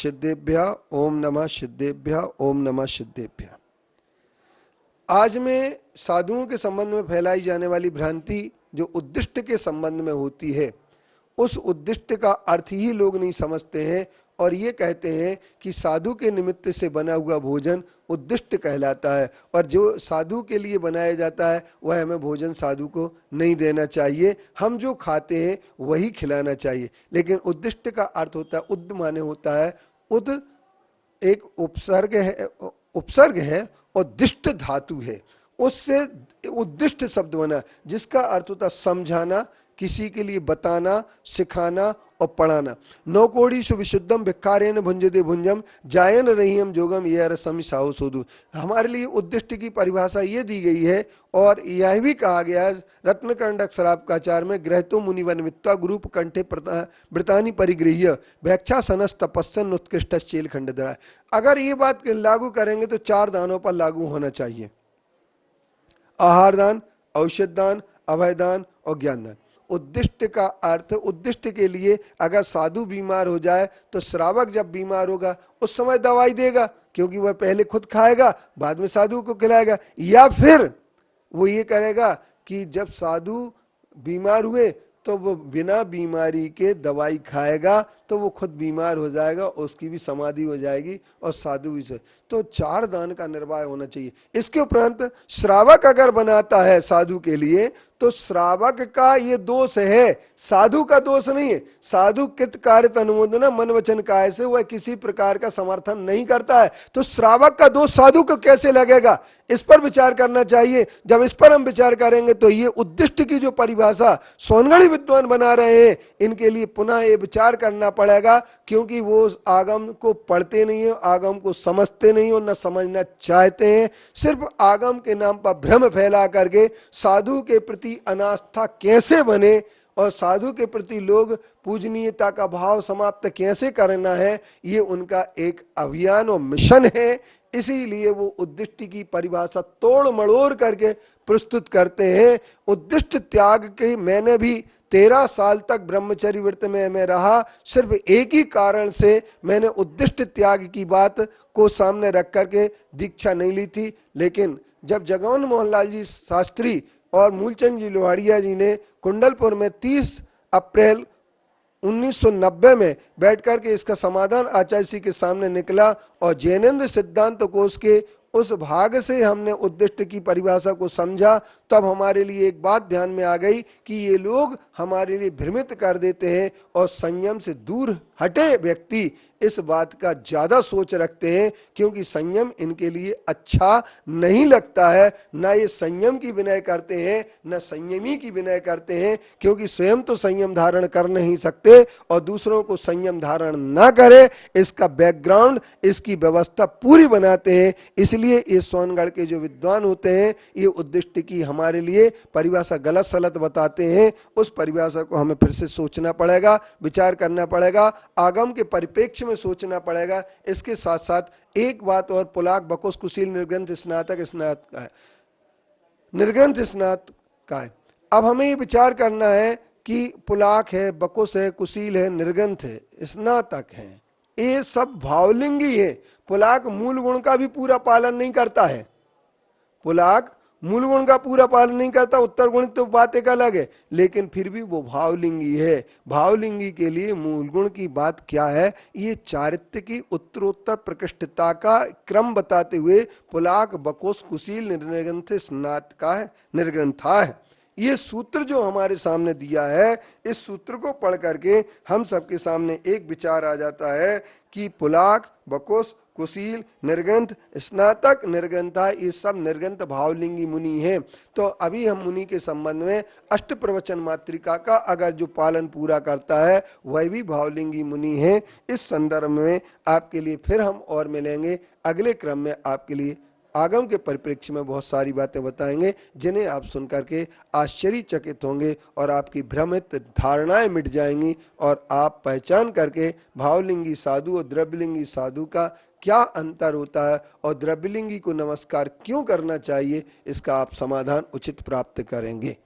सिद्धेभ्यः ओम नमः सिद्धेभ्यः ओम नमः सिद्धेभ्यः। आज मैं साधुओं के संबंध में फैलाई जाने वाली भ्रांति जो उद्दिष्ट के संबंध में होती है, उस उद्दिष्ट का अर्थ ही लोग नहीं समझते हैं और ये कहते हैं कि साधु के निमित्त से बना हुआ भोजन उद्दिष्ट कहलाता है और जो साधु के लिए बनाया जाता है वह हमें भोजन साधु को नहीं देना चाहिए, हम जो खाते हैं वही खिलाना चाहिए। लेकिन उद्दिष्ट का अर्थ होता है, उद्द माने होता है, उद एक उपसर्ग है और दिष्ट धातु है, उससे उद्दिष्ट शब्द बना जिसका अर्थ होता है समझाना, किसी के लिए बताना, सिखाना और पढ़ाना। नौकोड़ी सुविशुद्धम भिक्खारेन भुंजदे भुंजम जायन रहीम जोगम ये रसमी साहु सोदु। हमारे लिए उद्दिष्ट की परिभाषा ये दी गई है और यह भी कहा गया है रत्नकंडक शराबकाचार में, ग्रहतो मुनिवन वित्वा गुरूप कंठे वृतानि परिगृह्य भैक्षा सनस तपस्सन उत्कृष्ट चेल खंडधरा। अगर ये बात लागू करेंगे तो 4 दानों पर लागू होना चाहिए, आहार दान, औषध दान, अभय दान और ज्ञान दान। उद्दिष्ट का अर्थ, उद्दिष्ट के लिए अगर साधु बीमार हो जाए तो श्रावक जब बीमार होगा उस समय दवाई देगा, क्योंकि वह पहले खुद खाएगा बाद में साधु को खिलाएगा। या फिर वो ये करेगा कि जब साधु बीमार हुए तो वो बिना बीमारी के दवाई खाएगा तो वो खुद बीमार हो जाएगा, उसकी भी समाधि हो जाएगी और साधु भी से। तो 4 दान का निर्वाह होना चाहिए। इसके उपरांत श्रावक अगर बनाता है साधु के लिए तो श्रावक का ये दोष है, साधु का दोष नहीं है। साधु कृत कार्य अनुमोदन मन वचन काय से वह किसी प्रकार का समर्थन नहीं करता है, तो श्रावक का दोष साधु को कैसे लगेगा, इस पर विचार करना चाहिए। जब इस पर हम विचार करेंगे तो ये उद्दिष्ट की जो परिभाषा सोनगढ़ी विद्वान बना रहे हैं, इनके लिए पुनः ये विचार करना पड़ेगा, क्योंकि वो आगम को पढ़ते नहीं है, आगम को समझते नहीं और न समझना चाहते हैं। सिर्फ आगम के नाम पर भ्रम फैला करके साधु के प्रति अनास्था कैसे बने और साधु के प्रति लोग पूजनीयता का भाव समाप्त कैसे करना है, ये उनका एक अभियान और मिशन है। इसीलिए वो उद्दिष्ट की परिभाषा तोड़ मड़ोड़ करके प्रस्तुत करते हैं। उद्दिष्ट त्याग के, मैंने भी 13 साल तक ब्रह्मचर्य व्रत में मैं रहा, सिर्फ एक ही कारण से मैंने उद्दिष्ट त्याग की बात को सामने रख करके दीक्षा नहीं ली थी। लेकिन जब जगमोहन मोहनलाल जी शास्त्री और मूलचंद जी लोहाड़िया जी ने कुंडलपुर में 30 अप्रैल 1990 में बैठ करके इसका समाधान आचार्य जी के सामने निकला और जैनेन्द्र सिद्धांत कोश के उस भाग से हमने उद्दिष्ट की परिभाषा को समझा, तब हमारे लिए एक बात ध्यान में आ गई कि ये लोग हमारे लिए भ्रमित कर देते हैं और संयम से दूर हटे व्यक्ति इस बात का ज्यादा सोच रखते हैं, क्योंकि संयम इनके लिए अच्छा नहीं लगता है। ना ये संयम की विनय करते हैं न संयमी की विनय करते हैं, क्योंकि स्वयं तो संयम धारण कर नहीं सकते और दूसरों को संयम धारण ना करे इसका बैकग्राउंड, इसकी व्यवस्था पूरी बनाते हैं। इसलिए ये सोनगढ़ के जो विद्वान होते हैं ये उद्दिष्ट की हमारे लिए परिभाषा गलत सलत बताते हैं। उस परिभाषा को हमें फिर से सोचना पड़ेगा, विचार करना पड़ेगा, आगम के परिप्रेक्ष्य में सोचना पड़ेगा। इसके साथ साथ एक बात और, पुलाक बकुस कुशील निर्ग्रंथ स्नातक स्नात का है, निर्ग्रंथ स्नात का है। अब हमें ये विचार करना है कि पुलाक है, बकुस है, कुशील है, निर्ग्रंथ है, स्नातक है, ये सब भावलिंगी है। पुलाक मूल गुण का भी पूरा पालन नहीं करता है, पुलाक मूल गुण का पूरा पालन नहीं करता, उत्तर गुण तो बात एक अलग है, लेकिन फिर भी वो भावलिंगी है। भावलिंगी के लिए मूल गुण की बात क्या है, ये चारित्र्य की उत्तरोत्तर प्रकृष्टता का क्रम बताते हुए पुलाक बकुस कुशील निर्ग्रंथ स्नातका है, निर्ग्रंथा है। ये सूत्र जो हमारे सामने दिया है, इस सूत्र को पढ़ करके हम सबके सामने एक विचार आ जाता है कि पुलाक बकुस कुशील निर्ग्रंथ स्नातक निर्ग्रंथा ये सब निर्ग्रंथ भावलिंगी मुनि हैं। तो अभी हम मुनि के संबंध में अष्ट प्रवचन मातृका का अगर जो पालन पूरा करता है वह भी भावलिंगी मुनि है। इस संदर्भ में आपके लिए फिर हम और मिलेंगे, अगले क्रम में आपके लिए आगम के परिप्रेक्ष्य में बहुत सारी बातें बताएंगे जिन्हें आप सुन करके आश्चर्यचकित होंगे और आपकी भ्रमित धारणाएं मिट जाएंगी और आप पहचान करके भावलिंगी साधु और द्रव्यलिंगी साधु का क्या अंतर होता है और द्रव्यलिंगी को नमस्कार क्यों करना चाहिए, इसका आप समाधान उचित प्राप्त करेंगे।